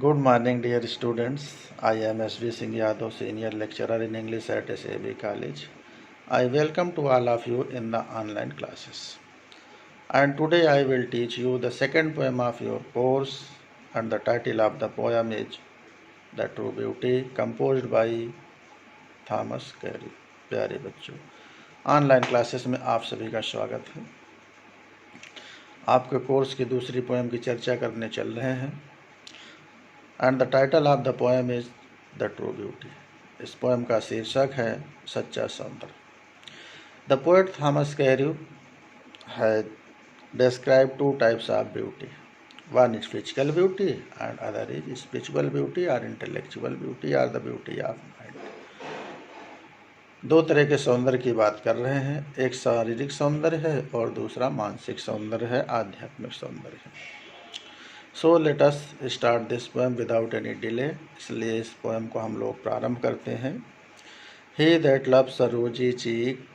Good morning, dear students. I am S.V. Singh Yadav, Senior Lecturer in English at SAB College. I welcome to all of you in the online classes. And today I will teach you the second poem of your course, and the title of the poem is The True Beauty, composed by Thomas carry. प्यारे बच्चों, online classes में आप सभी का स्वागत है। आपके course की दूसरी पोएम की चर्चा करने चल रहे हैं। And the title of the poem is the true beauty. इस पोएम का शीर्षक है सच्चा सौंदर्य। The poet Thomas carry has described two types of beauty. One is physical beauty and other is spiritual beauty or intellectual beauty or the beauty of mind. दो तरह के सौंदर्य की बात कर रहे हैं। एक शारीरिक सौंदर्य है और दूसरा मानसिक सौंदर्य है, आध्यात्मिक सौंदर्य है। So let us start this poem without any delay. इसलिए इस पोएम को हम लोग प्रारंभ करते हैं। ही that loves a rosy cheek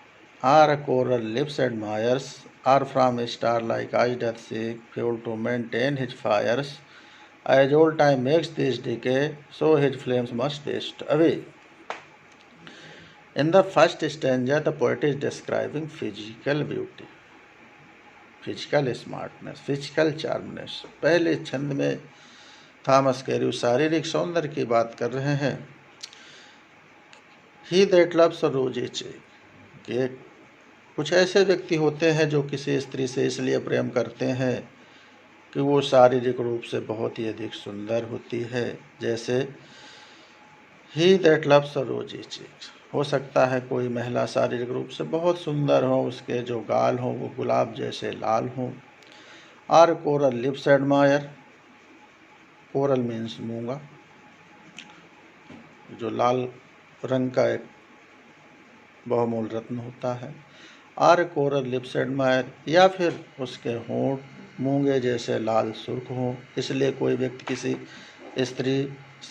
or a coral lips admires or from a star like eyes doth seek fuel to maintain his fires as old time makes this decay so his flames must waste away. In the first stanza, the poet is describing physical beauty, physical smartness, physical charmness. पहले छंद में Thomas carry शारीरिक सौंदर्य की बात कर रहे हैं। He that loves a rosy cheek, कि कुछ ऐसे व्यक्ति होते हैं जो किसी स्त्री से इसलिए प्रेम करते हैं कि वो शारीरिक रूप से बहुत ही अधिक सुंदर होती है। जैसे He that loves a rosy cheek, हो सकता है कोई महिला शारीरिक रूप से बहुत सुंदर हो, उसके जो गाल हों वो गुलाब जैसे लाल हों। Or coral lips admire, coral means मूंगा, जो लाल रंग का एक बहुमूल्य रत्न होता है। आर कोरल लिप्स एडमायर, या फिर उसके होंठ मूंगे जैसे लाल सुर्ख हों, इसलिए कोई व्यक्ति किसी स्त्री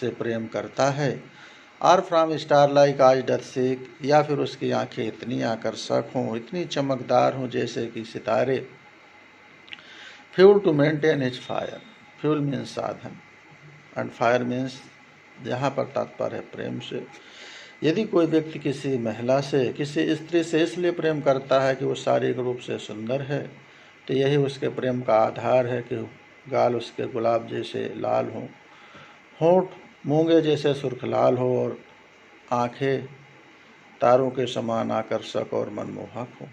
से प्रेम करता है। आर फ्रॉम स्टार लाइक आज डथ सीक, या फिर उसकी आंखें इतनी आकर्षक हों, इतनी चमकदार हों जैसे कि सितारे। Fuel to maintain his fire, fuel means साधन एंड फायर मीन्स, यहाँ पर तात्पर्य है प्रेम से। यदि कोई व्यक्ति किसी महिला से, किसी स्त्री से इसलिए प्रेम करता है कि वो शारीरिक रूप से सुंदर है, तो यही उसके प्रेम का आधार है कि गाल उसके गुलाब जैसे लाल हों, होंठ मूंगे जैसे सुर्ख लाल हो और आंखें तारों के समान आकर्षक और मनमोहक हो।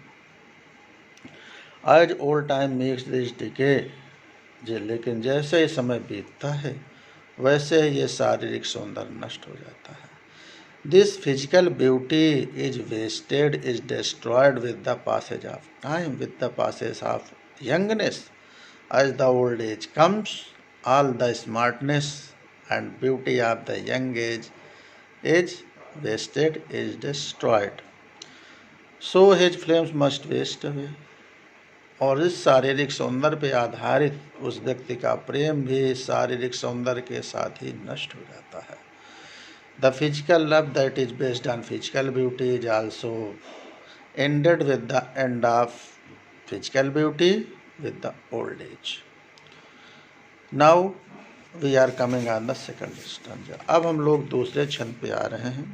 आज old time makes this decay, लेकिन जैसे ही समय बीतता है वैसे ही ये शारीरिक सौंदर्य नष्ट हो जाता है। This physical beauty is wasted, is destroyed with the passage of time, with the passage of youngness. As the old age comes, all the smartness and beauty of the young age is wasted, is destroyed. So his flames must waste away. और इस शारीरिक सौंदर्य पे आधारित उस व्यक्ति का प्रेम भी शारीरिक सौंदर्य के साथ ही नष्ट हो जाता है। The physical love that is based on physical beauty is also ended with the end of physical beauty with the old age. Now we are coming on the second stanza. अब हम लोग दूसरे छंद पे आ रहे हैं।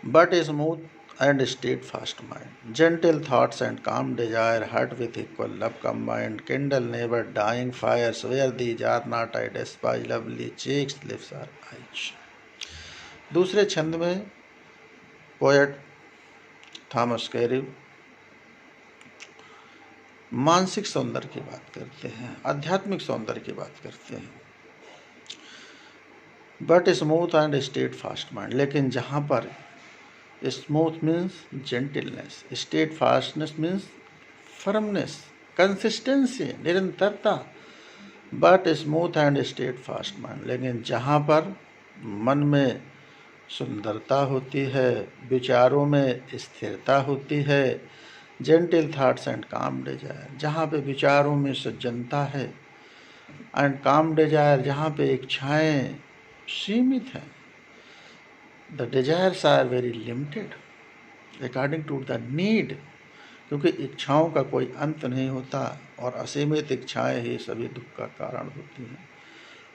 But smooth and steadfast mind, gentle thoughts and calm desire, heart with equal love combined, kindle never dying fires, where these are not I despise lovely cheeks, lips or eyes. दूसरे छंद में पोएट थॉमस कैरी मानसिक सौंदर्य की बात करते हैं, आध्यात्मिक सौंदर्य की बात करते हैं। But smooth and steadfast mind, लेकिन जहाँ पर smooth means gentleness, steadfastness means firmness, consistency, निरंतरता। But smooth and steadfast mind, लेकिन जहाँ पर मन में सुंदरता होती है, विचारों में स्थिरता होती है, जेंटिल थाट्स एंड काम डिजायर, जहाँ पे विचारों में सज्जनता है, एंड काम डिजायर, जहाँ पे इच्छाएं सीमित हैं। The desires are very limited according to the need, क्योंकि इच्छाओं का कोई अंत नहीं होता और असीमित इच्छाएं ही सभी दुख का कारण होती हैं।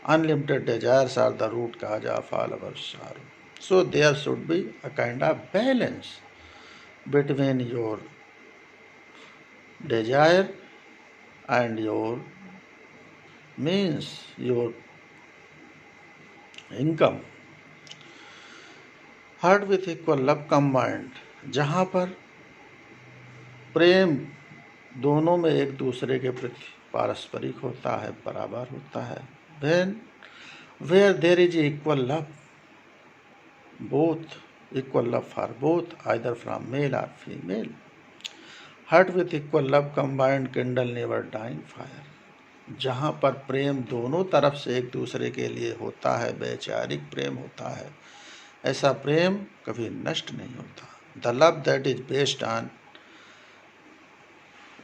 Unlimited desires are the root cause of all our sorrow. So there should be a kind of balance between your desire and your means, your income. Heart with equal love combined, जहाँ पर प्रेम दोनों में एक दूसरे के प्रति पारस्परिक होता है, बराबर होता है. When where there is equal love, both equal love for both, either from male or female. Heart with equal love combined kindle never dying fire. जहाँ पर प्रेम दोनों तरफ से एक दूसरे के लिए होता है, वैचारिक प्रेम होता है, ऐसा प्रेम कभी नष्ट नहीं होता. The love that is based on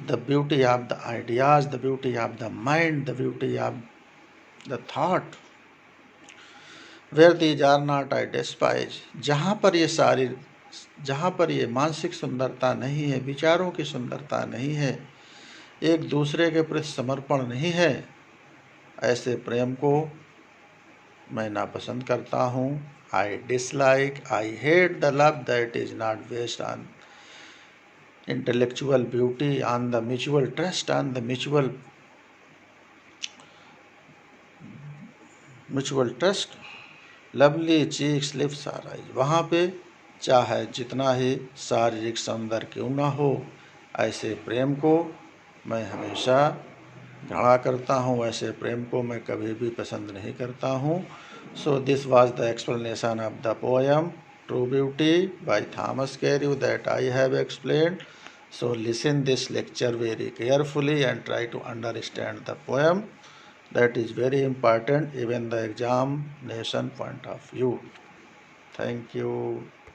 the beauty of the ideas, the beauty of the mind, the beauty of the thought, where these are not I despise. जहाँ पर ये मानसिक सुंदरता नहीं है, विचारों की सुंदरता नहीं है, एक दूसरे के प्रति समर्पण नहीं है, ऐसे प्रेम को मैं नापसंद करता हूँ. I dislike, I hate the love that is not based on intellectual beauty, on the mutual trust, on the mutual trust. Lovely cheeks, lips are eyes. वहाँ पे चाहे जितना ही शारीरिक सौंदर्य क्यों ना हो, ऐसे प्रेम को मैं हमेशा घृणा करता हूँ, ऐसे प्रेम को मैं कभी भी पसंद नहीं करता हूँ. So this was the explanation of the poem True Beauty by Thomas Carew that I have explained. So listen this lecture very carefully and try to understand the poem. That is very important even the examination point of view. Thank you.